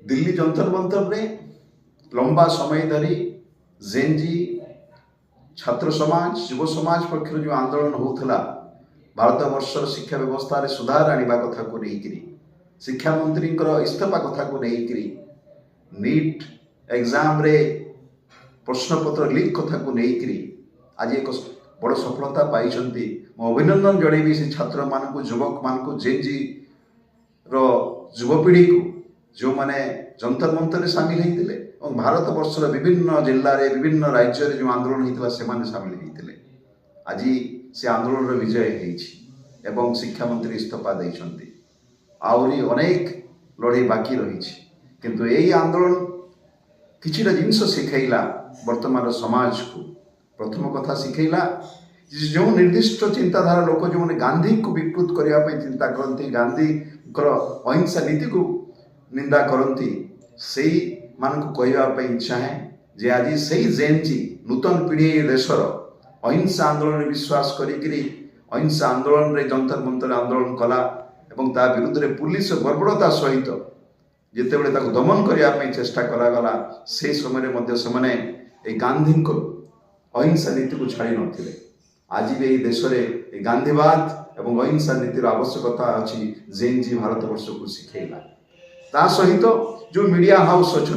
दिल्ली जंतर मंतर में लंबा समय धरी जेनजी छात्र समाज युव समाज पक्षर जो आंदोलन होता भारत वर्षर शिक्षा व्यवस्था रे सुधार आनिबा कथा को लेकिन शिक्षा मंत्री इस्तीफा कथा को लेकिन नीट एग्जाम रे प्रश्नपत्र लीक कथा को लेकिन आज एक बड़ सफलता पाई अभिनंदन जड़ेबी से छात्र मान युवक मान जेनजी युवपीढ़ी को जो मैंने जंतर मंतर सामिल होते भारत वर्षर विभिन्न जिले में विभिन्न राज्य जो आंदोलन होता से सामिल होते आज से आंदोलन विजय एवं शिक्षा मंत्री इस्तीफा देते आहरी अनेक लड़े बाकी रही किंतु यही आंदोलन किछिटा जिनस शिखैला वर्तमान समाज को प्रथम कथा शिखैला जो निर्दिष्ट चिंताधारा लोक जो मैंने गांधी को विकृत करने चिंता करती गांधी अहिंसा नीति को निंदा करती से मान को कहवाई इच्छा है जे आज से जेनजी नूतन पीढ़ी देशर अहिंसा आंदोलन में विश्वास करी अहिंसा आंदोलन में जंतर मंतर आंदोलन कला एवं ता विरुद्ध में पुलिस बर्बरता सहित जितेबले दमन करने चेष्टा करागला से समय से गांधी अहिंसा नीति को छाड़ी नथिले आज भी यही देश में गांधीवाद एवं अहिंसा नीतिर आवश्यकता अच्छी जेनजी भारत वर्ष को शिखेला ता सहित जो मीडिया हाउस अच्छा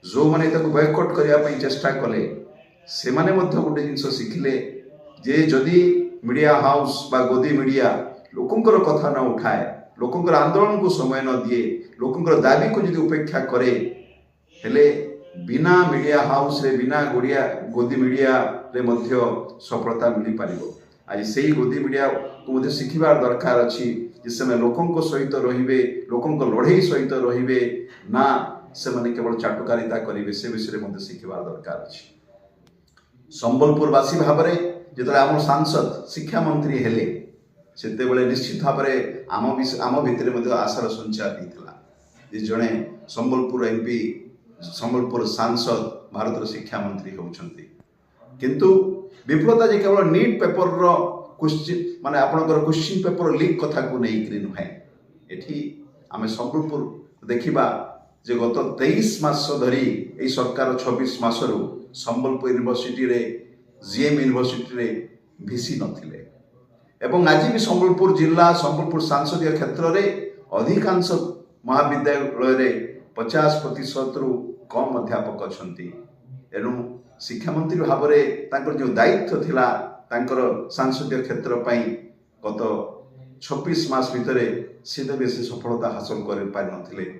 जो मैंने बयकट करने चेष्टा कले से माने गोटे जिन शिखिले जे जदि मीडिया हाउस बा गोदी मीडिया लोकंकर कथा न उठाए लोकंकर आंदोलन को समय न दिए लोकंकर दाबी को जदि उपेक्षा करे हेले बिना मीडिया हाउस रे बिना गोदी मीडिया रे मध्य सफलता मिल पार आज से ही गोदी मीडिया को शिखिबार दरकार अच्छी जिसमें लोकों सहित रे लोकों लड़े सहित रे ना से माने केवल चाटुकारिता करेंगे से विषय में शिखिबार दरकार अच्छी संबलपुरवासी भाव में जो आम सांसद शिक्षा मंत्री हेले सेते बेले निश्चित भाव में आम भितर आशार संचार होता जड़े संबलपुर एमपी संबलपुर सांसद भारत शिक्षा मंत्री होती किंतु विफलता जे केवल नीट पेपर क्वेश्चन माने आपनकर क्वेश्चन पेपर लीक कथा को नहीं नुहे एठी आमे संबलपुर देखिबा जे गत 23 मास धरी ए सरकार 26 मासरु संबलपुर यूनिवर्सिटी रे जीएम यूनिवर्सिटी रे भिसी नथिले एवं आज भी संबलपुर जिला संबलपुर सांसदीय क्षेत्र रे अधिकांश महाविद्यालय रे 50% रु कम अध्यापक अच्छा एणु शिक्षा मंत्री भाव में जो दायित्व थिला तांकर सांसदीय क्षेत्र गत 26 मास भितर से सफलता हासिल कर पारि नथिले।